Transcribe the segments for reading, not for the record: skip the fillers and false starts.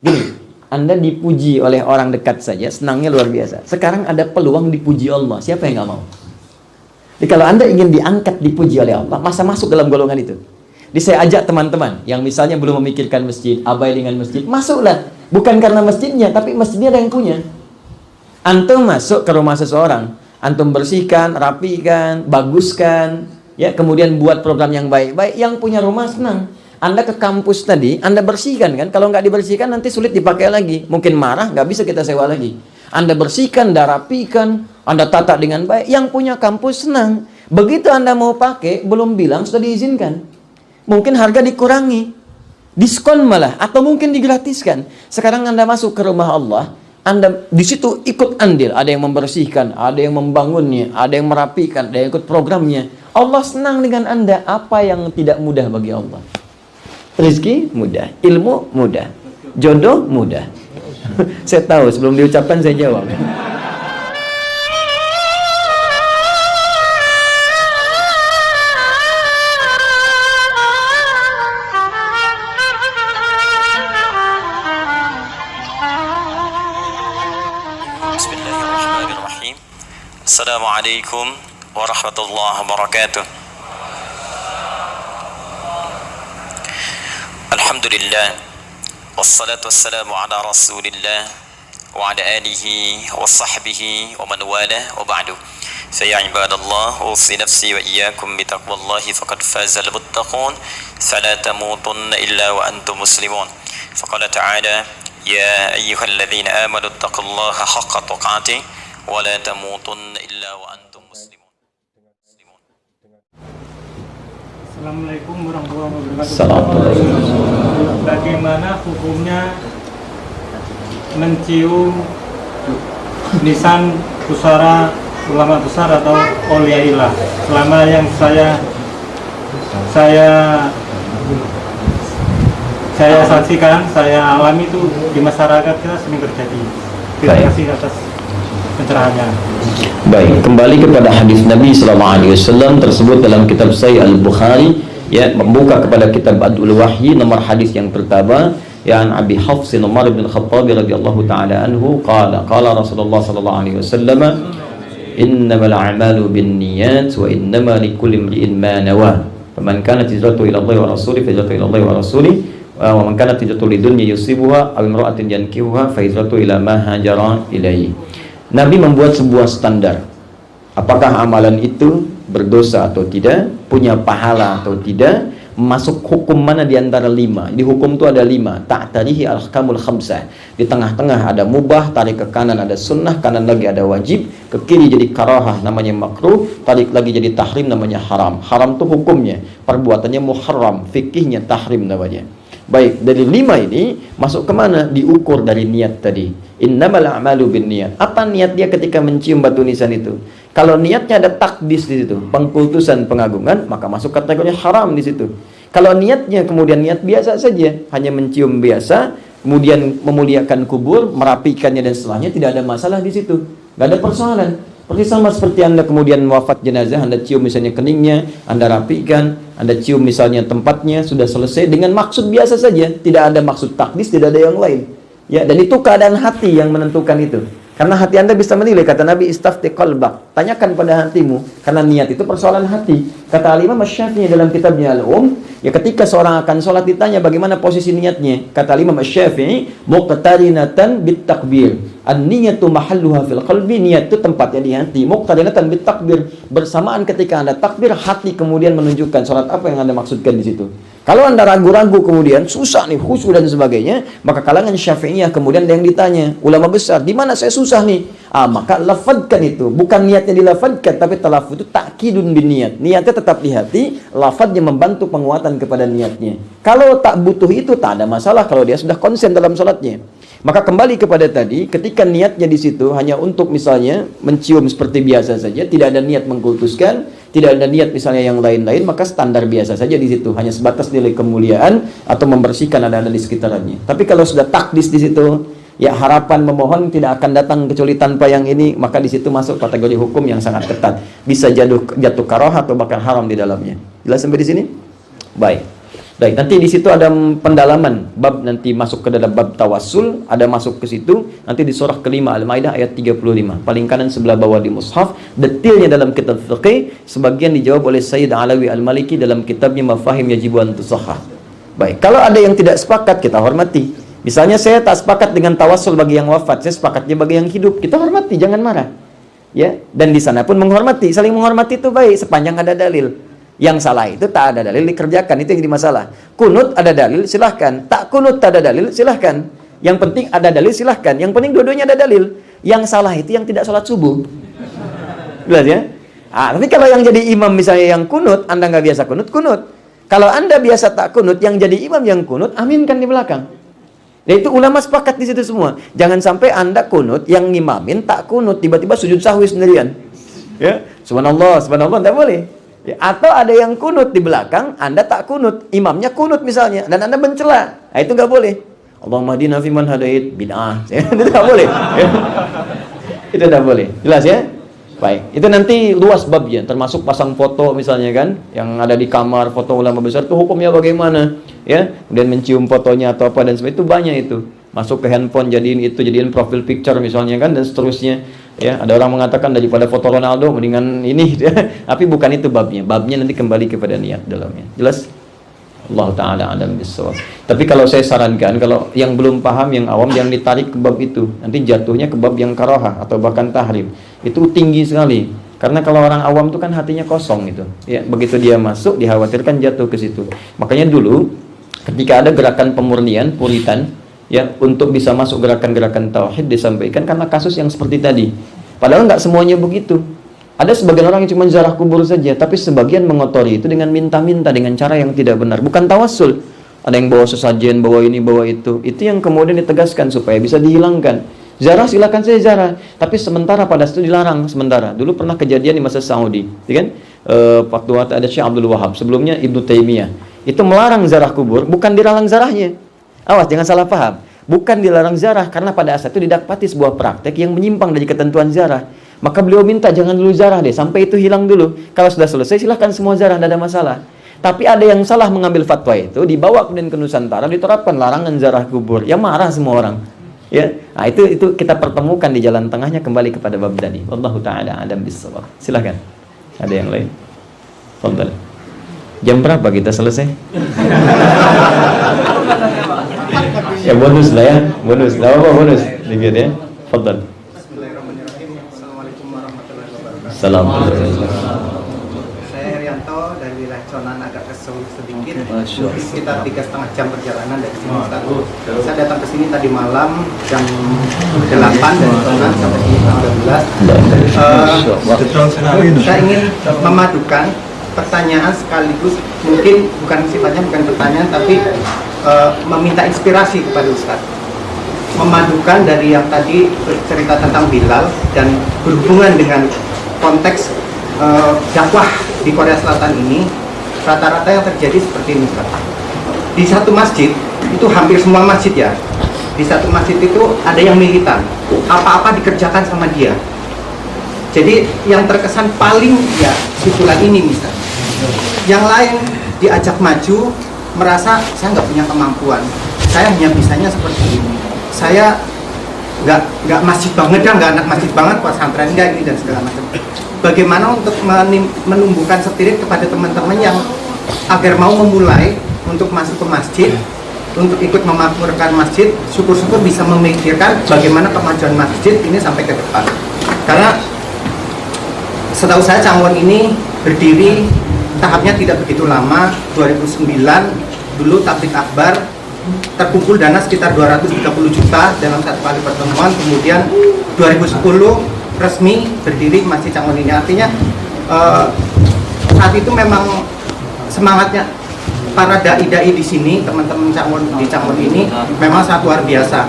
Gini, Anda dipuji oleh orang dekat saja, senangnya luar biasa. Sekarang ada peluang dipuji Allah. Siapa yang nggak mau? Jadi kalau Anda ingin diangkat, dipuji oleh Allah, masa masuk dalam golongan itu? Jadi saya ajak teman-teman yang misalnya belum memikirkan masjid, abai dengan masjid, masuklah. Bukan karena masjidnya, tapi masjidnya ada yang punya. Antum masuk ke rumah seseorang, antum bersihkan, rapikan, baguskan, ya, kemudian buat program yang baik-baik, yang punya rumah senang. Anda ke kampus tadi, Anda bersihkan kan? Kalau nggak dibersihkan nanti sulit dipakai lagi. Mungkin marah, nggak bisa kita sewa lagi. Anda bersihkan, Anda rapikan, Anda tata dengan baik. Yang punya kampus senang. Begitu Anda mau pakai, belum bilang sudah diizinkan. Mungkin harga dikurangi, diskon malah, atau mungkin digratiskan. Sekarang Anda masuk ke rumah Allah, Anda di situ ikut andil. Ada yang membersihkan, ada yang membangunnya, ada yang merapikan, ada yang ikut programnya. Allah senang dengan Anda. Apa yang tidak mudah bagi Allah? Rezeki mudah, ilmu mudah, jodoh mudah. Saya tahu, sebelum diucapkan saya jawab. Bismillahirrahmanirrahim. Assalamualaikum warahmatullahi wabarakatuh. Alhamdulillah, wassalatu wassalamu ala rasulillah wa ala alihi wa sahbihi wa man wala wa ba'du. Saya ibadallah, usi nafsi wa iyyakum bitaqwallahi faqad fazal muttaqun, fala tamutunna illa wa antum muslimun. Faqala ta'ala, ya ayyuhalladzina amanu taqullaha haqqa tuqatih wa la tamutunna illa wa antum muslimun. Assalamualaikum warahmatullahi wabarakatuh. Assalamualaikum. Bagaimana hukumnya mencium nisan pusara ulama besar atau auliaillah? Selama yang saya saksikan, saya alami itu di masyarakat kita sering terjadi. Terima kasih atas pencerahannya. Baik, kembali kepada hadis Nabi SAW tersebut dalam kitab Sahih Al-Bukhari, ya, membuka kepada kitab Badul Wahyi, nomor hadis yang pertama, yang Abi Hafs Umar bin Khattab radhiyallahu taala anhu qala Rasulullah sallallahu alaihi wasallam, innamal a'malu binniyat wa innama likulli imri'in ma nawa. Faman kanat hijratuhu ila Allah wa rasulih fa hijratuhu ila Allah wa rasulih, wa man kanat hijratuhu lidunya yusibuha aw imra'atin yankihuha fa hijratuhu ila ma hajara ilaihi. Nabi membuat sebuah standar. Apakah amalan itu berdosa atau tidak, punya pahala atau tidak, masuk hukum mana di antara 5. Di hukum itu ada 5. Ta'tarihi al-ahkamul khamsah. Di tengah-tengah ada mubah, tarik ke kanan ada sunnah, kanan lagi ada wajib, ke kiri jadi karahah namanya makruh, tarik lagi jadi tahrim namanya haram. Haram itu hukumnya, perbuatannya muharram, fikihnya tahrim namanya. Baik, dari 5 ini masuk kemana? Diukur dari niat tadi. Innamal a'malu binniyat. Apa niat dia ketika mencium batu nisan itu? Kalau niatnya ada takdis di situ, pengkultusan, pengagungan, maka masuk kategori haram di situ. Kalau niatnya kemudian niat biasa saja, hanya mencium biasa, kemudian memuliakan kubur, merapikannya dan setelahnya, tidak ada masalah di situ. Nggak ada persoalan. Persis sama seperti Anda kemudian wafat jenazah, Anda cium misalnya keningnya, Anda rapikan, Anda cium misalnya tempatnya, sudah selesai dengan maksud biasa saja, tidak ada maksud takdis, tidak ada yang lain. Ya, dan itu keadaan hati yang menentukan itu. Karena hati Anda bisa menilai, kata Nabi, istafti qalbak, tanyakan pada hatimu, karena niat itu persoalan hati. Kata Al-Imam Asy-Syafi'i dalam kitabnya Al-Um, ya, ketika seorang akan sholat ditanya bagaimana posisi niatnya. Kata Al-Imam Asy-Syafi'i, muqtarinatan bitakbir. An-niyatu mahalluha fil qalbi, niat itu tempatnya di hati. Muqtarinatan bitakbir, bersamaan ketika Anda takbir, hati kemudian menunjukkan sholat apa yang Anda maksudkan di situ. Kalau Anda ragu-ragu kemudian susah nih, khusyuk dan sebagainya, maka kalangan Syafi'iyah kemudian ada yang ditanya, ulama besar, di mana saya susah nih? Maka lafadkan itu, bukan niatnya dilafadkan, tapi talafuz itu takkidun bin niat. Niatnya tetap di hati, lafadznya membantu penguatan kepada niatnya. Kalau tak butuh itu, tak ada masalah kalau dia sudah konsen dalam sholatnya. Maka kembali kepada tadi, ketika niatnya di situ hanya untuk misalnya mencium seperti biasa saja, tidak ada niat mengkultuskan, tidak ada niat misalnya yang lain-lain, maka standar biasa saja di situ, hanya sebatas nilai kemuliaan atau membersihkan ada di sekitarnya. Tapi kalau sudah takdis di situ, ya harapan memohon tidak akan datang kecuali tanpa yang ini, maka di situ masuk kategori hukum yang sangat ketat, bisa jatuh karoh atau bahkan haram di dalamnya. Jelas sampai di sini? Baik. Baik, nanti di situ ada pendalaman bab, nanti masuk ke dalam bab tawassul, ada masuk ke situ nanti di surah kelima Al-Maidah ayat 35, paling kanan sebelah bawah di mushaf. Detailnya dalam kitab fiqih sebagian dijawab oleh Sayyid Alawi Al-Maliki dalam kitabnya Mafahim Yajibu an Tusahhah. Baik, kalau ada yang tidak sepakat kita hormati. Misalnya saya tak sepakat dengan tawassul bagi yang wafat, saya sepakatnya bagi yang hidup, kita hormati, jangan marah. Ya, dan di sana pun menghormati, saling menghormati itu baik sepanjang ada dalil. Yang salah itu tak ada dalil dikerjakan, itu yang jadi masalah. Kunut ada dalil silahkan, tak kunut tak ada dalil silahkan. Yang penting ada dalil silahkan, yang penting dua-duanya ada dalil. Yang salah itu yang tidak sholat subuh. Jelas ya? Tapi kalau yang jadi imam misalnya yang kunut, Anda nggak biasa kunut, kunut. Kalau Anda biasa tak kunut, yang jadi imam yang kunut, aminkan di belakang. Dan itu ulama sepakat di situ semua. Jangan sampai Anda kunut, yang ngimamin tak kunut, tiba-tiba sujud sahwi sendirian. Ya, subhanallah, subhanallah, tidak boleh. Ya, atau ada yang kunut di belakang, Anda tak kunut, imamnya kunut misalnya, dan Anda mencela, nah, itu nggak boleh. Allahumma hdina fiman hadait, bid'ah, itu nggak boleh. Ya. Itu nggak boleh, jelas ya? Baik, itu nanti luas babnya, termasuk pasang foto misalnya kan, yang ada di kamar foto ulama besar, itu hukumnya bagaimana? Ya, kemudian mencium fotonya atau apa dan sebagainya, itu banyak itu. Masuk ke handphone, jadiin profil picture misalnya kan, dan seterusnya. Ya, ada orang mengatakan daripada foto Ronaldo mendingan ini, tapi bukan itu babnya. Babnya nanti kembali kepada niat dalamnya. Jelas? Allah Ta'ala alam bisawab. Tapi kalau saya sarankan, kalau yang belum paham, yang awam, jangan ditarik ke bab itu. Nanti jatuhnya ke bab yang karohah atau bahkan tahrim. Itu tinggi sekali. Karena kalau orang awam itu kan hatinya kosong gitu. Ya, begitu dia masuk, dikhawatirkan jatuh ke situ. Makanya dulu, ketika ada gerakan pemurnian, puritan, ya, untuk bisa masuk gerakan-gerakan tauhid disampaikan karena kasus yang seperti tadi. Padahal nggak semuanya begitu. Ada sebagian orang yang cuma ziarah kubur saja, tapi sebagian mengotori itu dengan minta-minta, dengan cara yang tidak benar. Bukan tawassul. Ada yang bawa sesajen, bawa ini, bawa itu. Itu yang kemudian ditegaskan supaya bisa dihilangkan. Ziarah silakan saya ziarah, tapi sementara pada itu dilarang sementara. Dulu pernah kejadian di masa Saudi, ya kan? Waktu ada Syekh Abdul Wahab, sebelumnya Ibnu Taimiyah. Itu melarang ziarah kubur, bukan dilarang ziarahnya. Awas, jangan salah paham. Bukan dilarang ziarah, karena pada saat itu didapati sebuah praktek yang menyimpang dari ketentuan ziarah. Maka beliau minta jangan dulu ziarah deh, sampai itu hilang dulu. Kalau sudah selesai, silahkan semua ziarah, tidak ada masalah. Tapi ada yang salah mengambil fatwa itu, dibawa kemudian ke Nusantara, diterapkan larangan ziarah kubur. Ya marah semua orang. Ya, nah itu kita pertemukan di jalan tengahnya, kembali kepada bab tadi. Wallahu ta'ala alam bissawab. Silahkan. Ada yang lain? Fadhal. Jam berapa kita selesai? Ya bonus lah ya, bonus. Gak apa-apa bonus, dikit ya. Fadhal. Bismillahirrahmanirrahim. Assalamualaikum warahmatullahi wabarakatuh. Assalamualaikum. Saya Herianto dari wilayah Conan, agak ke Solo sedikit. Mungkin sekitar 3,5 jam perjalanan dari sini. Saya datang ke sini tadi malam jam 8 dari Conan sampai sini jam 12. Saya ingin memadukan pertanyaan sekaligus, mungkin bukan sifatnya bukan pertanyaan, tapi meminta inspirasi kepada Ustadz. Memadukan dari yang tadi bercerita tentang Bilal dan berhubungan dengan konteks dakwah di Korea Selatan ini, rata-rata yang terjadi seperti ini, Ustaz. Di satu masjid, itu hampir semua masjid ya, di satu masjid itu ada yang militan, apa-apa dikerjakan sama dia. Jadi yang terkesan paling ya susulan ini misalnya. Yang lain diajak maju, merasa saya nggak punya kemampuan, saya hanya bisanya seperti ini, saya nggak masjid banget, nggak anak masjid banget, pesantren nggak ini dan segala macam. Bagaimana untuk menumbuhkan spirit kepada teman-teman yang agar mau memulai untuk masuk ke masjid, untuk ikut memakmurkan masjid, syukur-syukur bisa memikirkan bagaimana kemajuan masjid ini sampai ke depan. Karena setahu saya Cangwon ini berdiri tahapnya tidak begitu lama. 2009 dulu tablik akbar, terkumpul dana sekitar 230 juta dalam satu kali pertemuan. Kemudian 2010 resmi berdiri Masjid Cangwon ini. Artinya saat itu memang semangatnya para dai-dai di sini, teman-teman di Cangwon ini memang sangat luar biasa.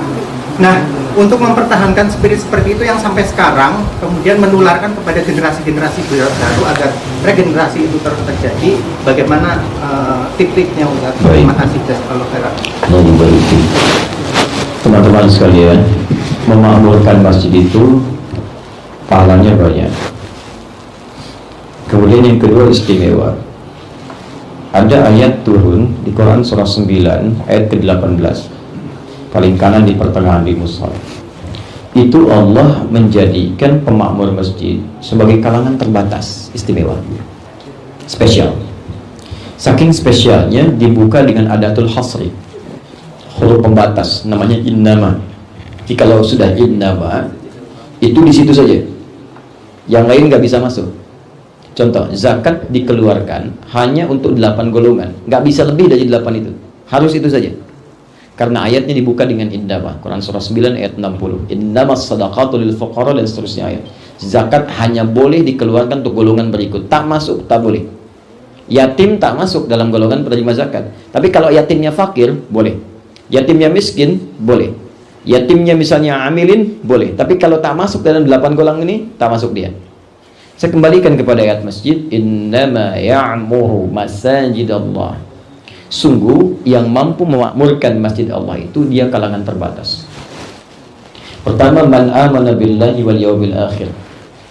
Nah, untuk mempertahankan spirit seperti itu yang sampai sekarang kemudian menularkan kepada generasi-generasi baru agar regenerasi itu terus terjadi, bagaimana tip-tipnya Ustaz? Terima kasih jazakallahu khairan. Teman-teman sekalian, memakmurkan masjid itu pahalanya banyak. Kemudian yang kedua istimewa. Ada ayat turun di Quran surah 9 ayat ke-18, paling kanan di pertengahan di mushaf. Itu Allah menjadikan pemakmur masjid sebagai kalangan terbatas, istimewa, spesial. Saking spesialnya dibuka dengan adatul hasri, huruf pembatas, namanya innama. Jadi kalau sudah innama, itu di situ saja, yang lain nggak bisa masuk. Contoh, zakat dikeluarkan hanya untuk 8 golongan, nggak bisa lebih dari 8 itu, harus itu saja. Karena ayatnya dibuka dengan innama, Quran surah 9 ayat 60, innamas sadaqatu lil fuqara, dan seterusnya ayat. Zakat hanya boleh dikeluarkan untuk golongan berikut, tak masuk, tak boleh. Yatim tak masuk dalam golongan penerima zakat. Tapi kalau yatimnya fakir, boleh. Yatimnya miskin, boleh. Yatimnya misalnya amilin, boleh. Tapi kalau tak masuk dalam 8 golongan ini, tak masuk dia. Saya kembalikan kepada ayat masjid, innama ya'muru masajidallah. Sungguh yang mampu memakmurkan masjid Allah itu dia kalangan terbatas. Pertama, man amana billahi wal yawmil akhir.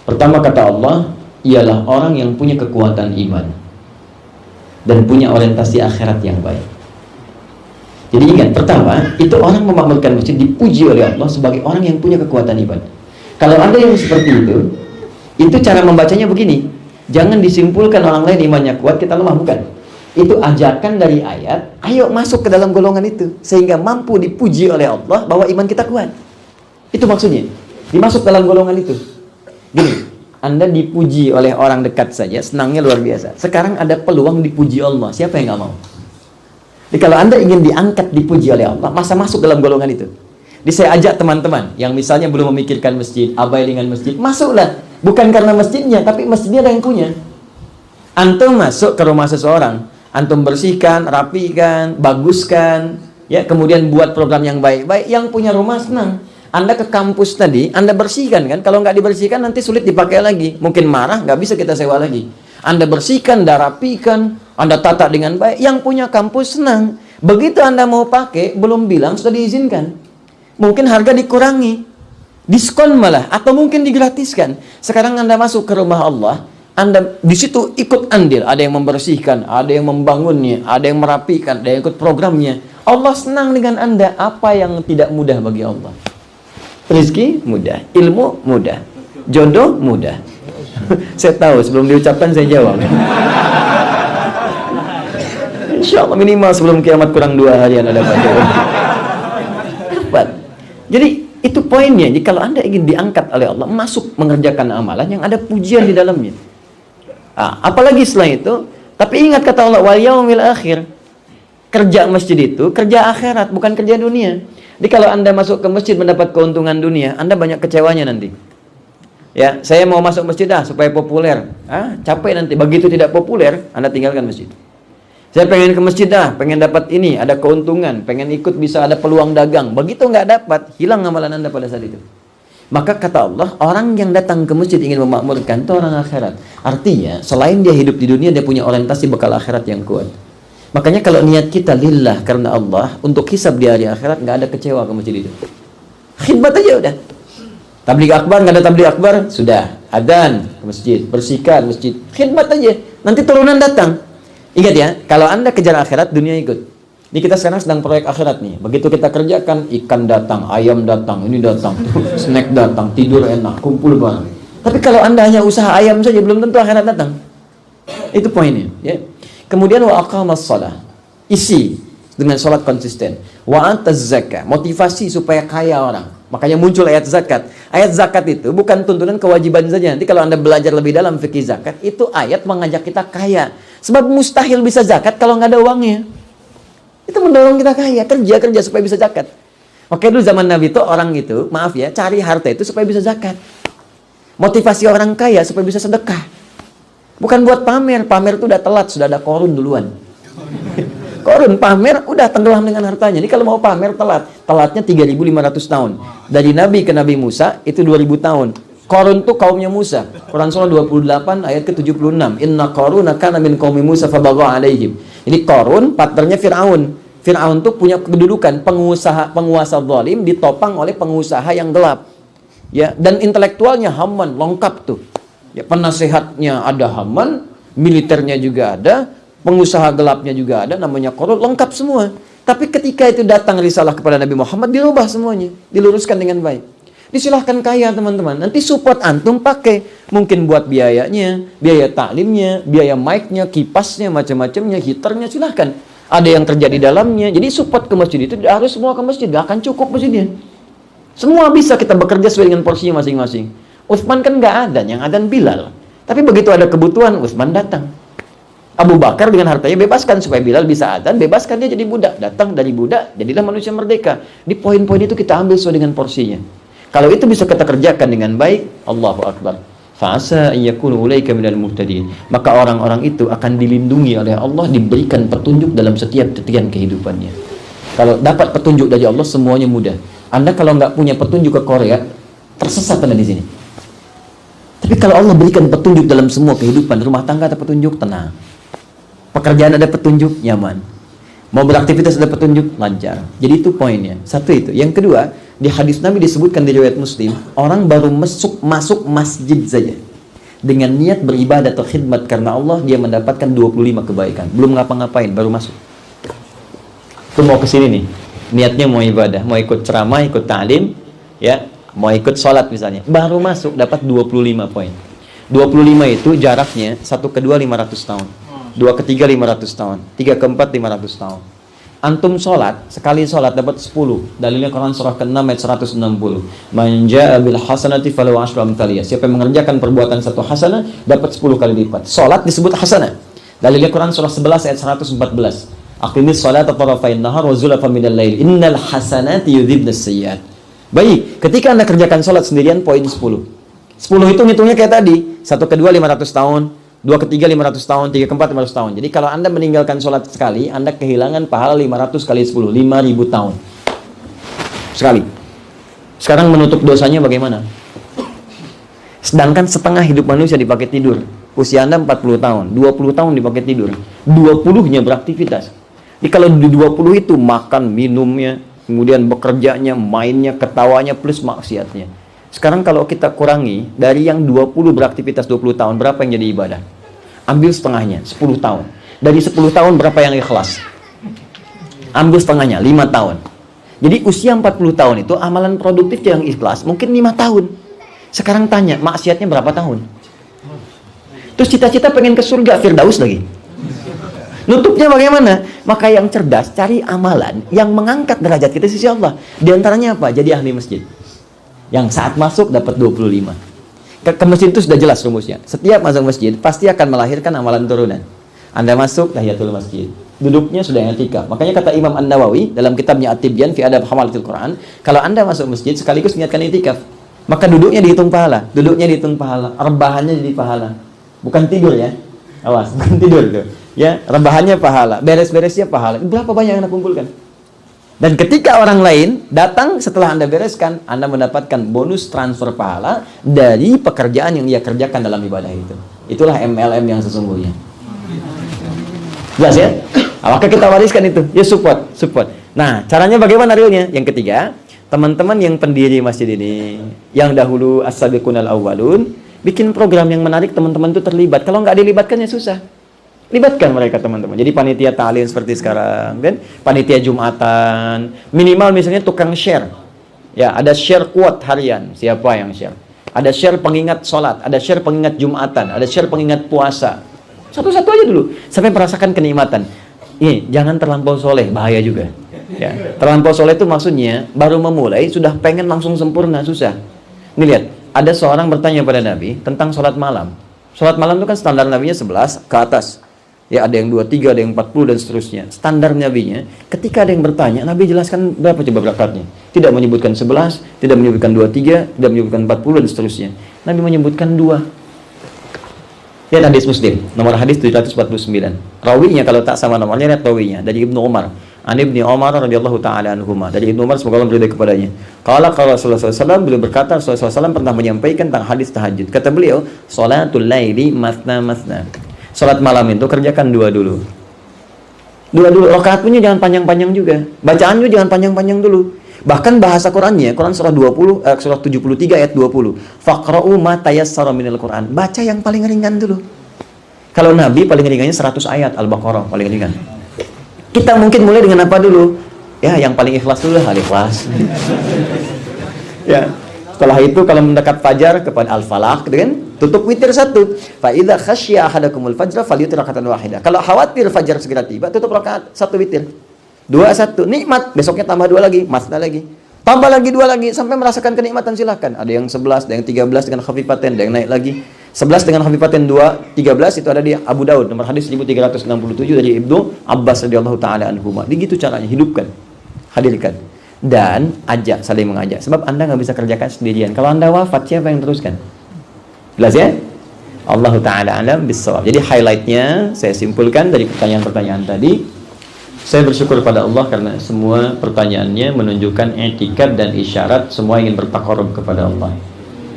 Pertama kata Allah, ialah orang yang punya kekuatan iman dan punya orientasi akhirat yang baik. Jadi ingat, pertama, itu orang memakmurkan masjid dipuji oleh Allah sebagai orang yang punya kekuatan iman. Kalau ada yang seperti itu cara membacanya begini. Jangan disimpulkan orang lain imannya kuat, kita lemah, bukan. Itu ajakan dari ayat, ayo masuk ke dalam golongan itu, sehingga mampu dipuji oleh Allah bahwa iman kita kuat. Itu maksudnya, dimasuk dalam golongan itu. Gini, Anda dipuji oleh orang dekat saja, senangnya luar biasa. Sekarang ada peluang dipuji Allah, siapa yang gak mau? Jadi kalau Anda ingin diangkat, dipuji oleh Allah, masa masuk dalam golongan itu. Jadi saya ajak teman-teman yang misalnya belum memikirkan masjid, abai dengan masjid, masuklah. Bukan karena masjidnya, tapi masjidnya ada yang punya. Antum masuk ke rumah seseorang, antum bersihkan, rapikan, baguskan, ya, kemudian buat program yang baik-baik, yang punya rumah senang. Anda ke kampus tadi, Anda bersihkan kan? Kalau nggak dibersihkan nanti sulit dipakai lagi. Mungkin marah, nggak bisa kita sewa lagi. Anda bersihkan, Anda rapikan, Anda tata dengan baik, yang punya kampus senang. Begitu Anda mau pakai, belum bilang sudah diizinkan. Mungkin harga dikurangi, diskon malah, atau mungkin digratiskan. Sekarang Anda masuk ke rumah Allah, Anda di situ ikut andil, ada yang membersihkan, ada yang membangunnya, ada yang merapikan, ada yang ikut programnya. Allah senang dengan Anda. Apa yang tidak mudah bagi Allah? Rezeki mudah, ilmu mudah, jodoh mudah. Saya tahu, sebelum diucapkan saya jawab. Insya Allah minimal sebelum kiamat kurang 2 hari Anda dapat. Jadi itu poinnya. Jadi kalau Anda ingin diangkat oleh Allah, masuk mengerjakan amalan yang ada pujian di dalamnya. Apalagi setelah itu, tapi ingat kata Allah, wal yaumil akhir. Kerja masjid itu kerja akhirat, bukan kerja dunia. Jadi kalau Anda masuk ke masjid mendapat keuntungan dunia, Anda banyak kecewanya nanti. Ya, saya mau masuk masjid supaya populer. Capek nanti. Begitu tidak populer, Anda tinggalkan masjid. Saya pengen ke masjid pengen dapat ini, ada keuntungan, pengen ikut bisa ada peluang dagang. Begitu nggak dapat, hilang amalan Anda pada saat itu. Maka kata Allah, orang yang datang ke masjid ingin memakmurkan itu orang akhirat. Artinya, selain dia hidup di dunia, dia punya orientasi bekal akhirat yang kuat. Makanya kalau niat kita lillah karena Allah, untuk hisab di hari akhirat, nggak ada kecewa ke masjid itu. Khidmat aja udah. Tabligh akbar, nggak ada tabligh akbar, sudah. Adzan ke masjid, bersihkan masjid, khidmat aja. Nanti turunan datang. Ingat ya, kalau Anda kejar akhirat, dunia ikut. Ini kita sekarang sedang proyek akhirat nih. Begitu kita kerjakan, ikan datang, ayam datang, ini datang, snack datang, tidur enak, kumpul bareng. Tapi kalau Anda hanya usaha ayam saja, belum tentu akhirat datang. Itu poinnya. Ya. Kemudian wa aqamas shalah. Isi dengan sholat konsisten. Wa ataz zakah. Motivasi supaya kaya orang. Makanya muncul ayat zakat. Ayat zakat itu bukan tuntunan kewajiban saja. Nanti kalau Anda belajar lebih dalam fikih zakat, itu ayat mengajak kita kaya. Sebab mustahil bisa zakat kalau nggak ada uangnya. Itu mendorong kita kaya, kerja supaya bisa zakat. Oke, dulu zaman Nabi itu orang itu, maaf ya, cari harta itu supaya bisa zakat. Motivasi orang kaya supaya bisa sedekah. Bukan buat pamer. Pamer itu udah telat, sudah ada Korun duluan. Korun pamer udah tenggelam dengan hartanya. Ini kalau mau pamer telat. Telatnya 3.500 tahun. Dari Nabi ke Nabi Musa itu 2.000 tahun. Korun itu kaumnya Musa. Quran surah 28 ayat ke-76. Inna Qaruna kana min qaumi Musa fabagha alaihim. Ini Qarun partnernya Firaun. Firaun itu punya kedudukan penguasa zalim ditopang oleh pengusaha yang gelap. Ya, dan intelektualnya Haman lengkap tuh. Ya, penasehatnya ada Haman, militernya juga ada, pengusaha gelapnya juga ada, namanya korut, lengkap semua. Tapi ketika itu datang risalah kepada Nabi Muhammad, dirubah semuanya, diluruskan dengan baik. Disilahkan kaya teman-teman, nanti support antum pakai, mungkin buat biayanya, biaya taklimnya, biaya mic-nya, kipasnya, macam-macamnya, heaternya, silahkan. Ada yang kerja di dalamnya, jadi support ke masjid itu harus semua ke masjid, gak akan cukup masjidnya. Semua bisa kita bekerja sesuai dengan porsinya masing-masing. Utsman kan gak ada, yang ada Bilal. Tapi begitu ada kebutuhan, Utsman datang. Abu Bakar dengan hartanya bebaskan supaya Bilal bisa adzan, bebaskan dia jadi budak. Datang dari budak, jadilah manusia merdeka. Di poin-poin itu kita ambil sesuai dengan porsinya. Kalau itu bisa kita kerjakan dengan baik, Allahu Akbar. Fa'asa ayyakunu ulaika minal muhtadin. Maka orang-orang itu akan dilindungi oleh Allah, diberikan petunjuk dalam setiap titian kehidupannya. Kalau dapat petunjuk dari Allah, semuanya mudah. Anda kalau nggak punya petunjuk ke Korea, tersesat Anda di sini. Tapi kalau Allah berikan petunjuk dalam semua kehidupan, rumah tangga ada petunjuk, tenang. Pekerjaan ada petunjuk, nyaman. Mau beraktivitas ada petunjuk, lancar. Jadi itu poinnya. Satu itu. Yang kedua, di hadis Nabi disebutkan di riwayat Muslim, orang baru masuk masjid saja dengan niat beribadah atau khidmat karena Allah, dia mendapatkan 25 kebaikan. Belum ngapa-ngapain, baru masuk. Itu mau ke sini nih. Niatnya mau ibadah, mau ikut ceramah, ikut ta'lim, ya, mau ikut sholat misalnya. Baru masuk dapat 25 poin. 25 itu jaraknya 1 ke 2 500 tahun. 2 ke 3 500 tahun, 3 ke 4 500 tahun. Antum sholat, sekali sholat dapat 10. Dalilnya Quran surah ke-6 ayat 160. Man jaa bil hasanati falahu asyru amthaliha. Siapa yang mengerjakan perbuatan satu hasanah dapat 10 kali lipat. Sholat disebut hasanah. Dalilnya Quran surah 11 ayat 114. Aqimis sholata tarafain nahar wa zulafan minal lail. Innal hasanati yudhibnas sayyi'at. Baik, ketika Anda kerjakan sholat sendirian, poin 10. 10 itu ngitungnya kayak tadi. 1 ke 2 500 tahun. 2 ke 3 500 tahun, 3 ke 4 500 tahun. Jadi kalau Anda meninggalkan sholat sekali, Anda kehilangan pahala 500 kali 10, 5.000 tahun. Sekali. Sekarang menutup dosanya bagaimana? Sedangkan setengah hidup manusia dipakai tidur. Usia Anda 40 tahun, 20 tahun dipakai tidur. 20-nya beraktivitas. Jadi kalau di 20 itu makan, minumnya, kemudian bekerjanya, mainnya, ketawanya, plus maksiatnya. Sekarang kalau kita kurangi, dari yang 20 beraktivitas 20 tahun, berapa yang jadi ibadah? Ambil setengahnya, 10 tahun. Dari 10 tahun, berapa yang ikhlas? Ambil setengahnya, 5 tahun. Jadi usia 40 tahun itu, amalan produktif yang ikhlas, mungkin 5 tahun. Sekarang tanya, maksiatnya berapa tahun? Terus cita-cita pengen ke surga, Firdaus lagi. Nutupnya bagaimana? Maka yang cerdas, cari amalan yang mengangkat derajat kita di sisi Allah. Di antaranya apa? Jadi ahli masjid. Yang saat masuk dapat 25. Ke masjid itu sudah jelas rumusnya. Setiap masuk masjid pasti akan melahirkan amalan turunan. Anda masuk tahiyatul masjid. Duduknya sudah i'tikaf. Makanya kata Imam An-Nawawi dalam kitabnya At-Tibyan fi Adab Hamalatil Quran, kalau Anda masuk masjid sekaligus niatkan i'tikaf, maka duduknya dihitung pahala, duduknya dihitung pahala, rebahannya jadi pahala. Bukan tidur ya. Awas, bukan tidur tuh. Ya, rebahannya pahala, beres-beresnya pahala. Berapa banyak yang Anda kumpulkan? Dan ketika orang lain datang setelah Anda bereskan, Anda mendapatkan bonus transfer pahala dari pekerjaan yang dia kerjakan dalam ibadah itu. Itulah MLM yang sesungguhnya. Jelas ya? Nah, maka kita wariskan itu. Ya support. Nah, caranya bagaimana realnya? Yang ketiga, teman-teman yang pendiri masjid ini, yang dahulu as-sabiqunal awwalun, bikin program yang menarik, teman-teman itu terlibat. Kalau nggak dilibatkan ya susah. Libatkan mereka teman-teman. Jadi panitia ta'lim seperti sekarang, dan panitia Jumatan, minimal misalnya tukang share. Ya, ada share quote harian. Siapa yang share? Ada share pengingat sholat, ada share pengingat Jumatan, ada share pengingat puasa. Satu-satu aja dulu sampai merasakan kenikmatan. Jangan terlampau soleh, bahaya juga. Ya, terlampau soleh itu maksudnya baru memulai sudah pengen langsung sempurna, susah. Nih lihat, ada seorang bertanya pada Nabi tentang sholat malam. Sholat malam itu kan standar Nabinya 11 ke atas. Ya, ada yang 23, ada yang 40 dan seterusnya. Standar Nabinya, ketika ada yang bertanya, Nabi jelaskan berapa coba rakatnya. Tidak menyebutkan 11, tidak menyebutkan 23, tidak menyebutkan 40 dan seterusnya. Nabi menyebutkan 2. Lihat hadis Muslim, nomor hadis 749. Rawinya kalau tak sama nomornya, lihat rawinya dari Ibnu Umar. Ibnu Umar radhiyallahu taala anhuma. Dari Ibnu Umar semoga Allah beridhai kepadanya. Qala Rasulullah sallallahu alaihi wasallam, beliau berkata, Rasulullah SAW pernah menyampaikan tentang hadis tahajud. Kata beliau, "Shalatul laili masna masna." Salat malam itu kerjakan 2 dulu. 2 dulu. Rakaatnya jangan panjang-panjang juga. Bacaannya jangan panjang-panjang dulu. Bahkan bahasa Qurannya, Quran surah 73 ayat 20. Faqra'u ma tayassara minal Quran. Baca yang paling ringan dulu. Kalau Nabi paling ringannya 100 ayat Al-Baqarah paling ringan. Kita mungkin mulai dengan apa dulu? Ya, yang paling ikhlas dulu lah, Al-Ikhlas. Ya. Setelah itu kalau mendekat fajar kepada Al-Falaq, gitu kan? Tutup witir 1. Fa idza khasya ahadakumul fajra falyutir rakatan wahidah. Kalau khawatir fajar segera tiba, tutup rakaat 1 witir. 2-1 nikmat, besoknya tambah 2 lagi, masna lagi. Tambah lagi 2 lagi sampai merasakan kenikmatan, silakan. Ada yang 11, ada yang 13 dengan khafifatain, ada yang naik lagi. 11 dengan khafifatain 2, 13 itu ada di Abu Daud nomor hadis 1367 dari Ibnu Abbas radhiyallahu taala anhuma. Begitu caranya, hidupkan, hadirkan dan ajak, saling mengajak. Sebab Anda nggak bisa kerjakan sendirian. Kalau Anda wafat, siapa yang teruskan? Jelas ya? Allah taala alam bissawab. Jadi highlightnya saya simpulkan dari pertanyaan-pertanyaan tadi. Saya bersyukur pada Allah karena semua pertanyaannya menunjukkan etikat dan isyarat semua ingin bertakarub kepada Allah.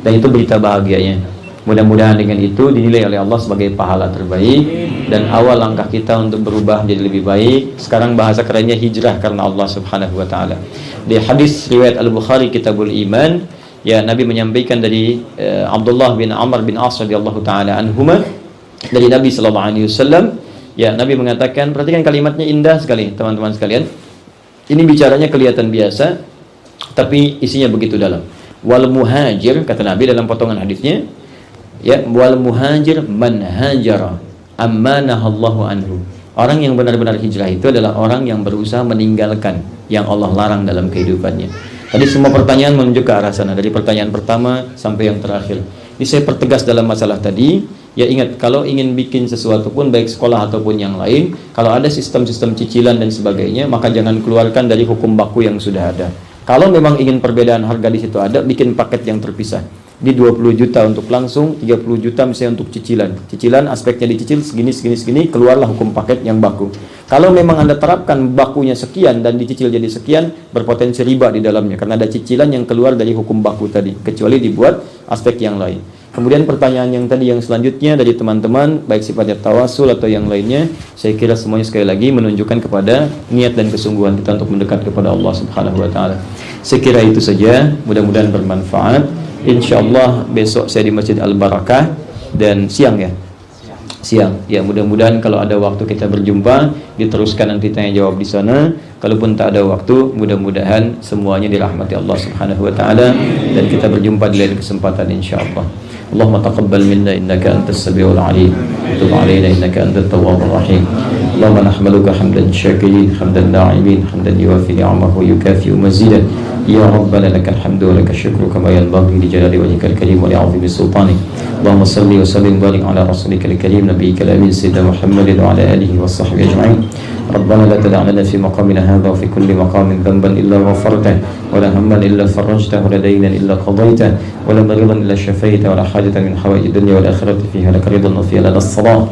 Dan itu berita bahagianya. Mudah-mudahan dengan itu dinilai oleh Allah sebagai pahala terbaik dan awal langkah kita untuk berubah menjadi lebih baik. Sekarang bahasa kerennya hijrah karena Allah Subhanahu wa taala. Di hadis riwayat Al-Bukhari Kitabul Iman, ya Nabi menyampaikan dari Abdullah bin Amr bin As radhiyallahu taala anhuma dari Nabi sallallahu alaihi wasallam. Ya, Nabi mengatakan, perhatikan kalimatnya indah sekali, teman-teman sekalian. Ini bicaranya kelihatan biasa, tapi isinya begitu dalam. Wal muhajir, kata Nabi dalam potongan hadisnya, ya, wal muhajir man hajara amma nahallahu anhu. Orang yang benar-benar hijrah itu adalah orang yang berusaha meninggalkan yang Allah larang dalam kehidupannya. Tadi semua pertanyaan menuju ke arah sana, dari pertanyaan pertama sampai yang terakhir. Ini saya pertegas dalam masalah tadi. Ya ingat, kalau ingin bikin sesuatu pun baik sekolah ataupun yang lain, kalau ada sistem-sistem cicilan dan sebagainya, maka jangan keluarkan dari hukum baku yang sudah ada. Kalau memang ingin perbedaan harga di situ ada, bikin paket yang terpisah. Di 20 juta untuk langsung, 30 juta misalnya untuk cicilan. Cicilan aspeknya dicicil segini, keluarlah hukum paket yang baku. Kalau memang Anda terapkan bakunya sekian dan dicicil jadi sekian, berpotensi riba di dalamnya karena ada cicilan yang keluar dari hukum baku tadi, kecuali dibuat aspek yang lain. Kemudian pertanyaan yang tadi yang selanjutnya dari teman-teman, baik sifatnya tawasul atau yang lainnya, saya kira semuanya sekali lagi menunjukkan kepada niat dan kesungguhan kita untuk mendekat kepada Allah Subhanahu wa taala. Saya kira itu saja, mudah-mudahan bermanfaat. Insyaallah besok saya di Masjid Al-Barakah dan siang ya. Siang. Ya, mudah-mudahan kalau ada waktu kita berjumpa, diteruskan nanti tanya jawab di sana. Kalaupun tak ada waktu, mudah-mudahan semuanya dirahmati Allah Subhanahu wa taala dan kita berjumpa di lain kesempatan insyaallah. اللهم تقبل منا إنك أنت السميع العليم وتب علينا إنك أنت التواب الرحيم اللهم نحمدك حمدا شاكرين حمدا داعمين حمدا يوافي نعمه ويكافئ مزيدا يا ربنا لك الحمد ولك الشكر كما ينبغي لجلال وجهك الكريم ولعظيم سلطانك اللهم صل وسلم وبارك على رسولك الكريم نبيك الأمين سيدنا محمد وعلى آله وصحبه أجمعين ربنا لا تدع لنا في مقامنا هذا وفي كل مقام ذنبا إلا غفرته ولا هما إلا فرجته ولا دينا إلا قضيته ولا مريضا إلا شفيته ولا حاجة من حوائج الدنيا والآخرة فيها لك رضا وفيها لنا الصلاة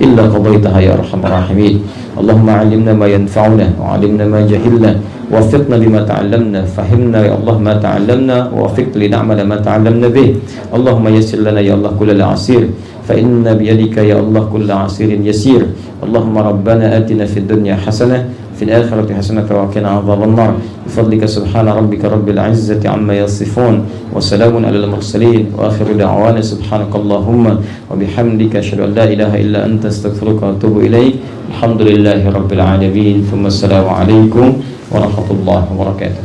إلا قضيتها يا أرحم الراحمين اللهم علمنا ما ينفعنا وعلمنا ما جهلنا وفقنا لما تعلمنا فهمنا يا الله ما تعلمنا ووفقنا لنعمل ما تعلمنا به اللهم يسر لنا يا الله كل العسير فإن بيدك يا الله كل عسير يسير اللهم ربنا آتنا في الدنيا حسنة في الآخرة حسنة وقنا عذاب النار بفضلك سبحان ربك رب العزة عما يصفون وسلام على المرسلين وآخر دعوانا سبحانك اللهم وبحمدك أشهد أن لا إله إلا أنت استغفرك وأتوب إليك الحمد لله رب العالمين ثم السلام عليكم ورحمة الله وبركاته.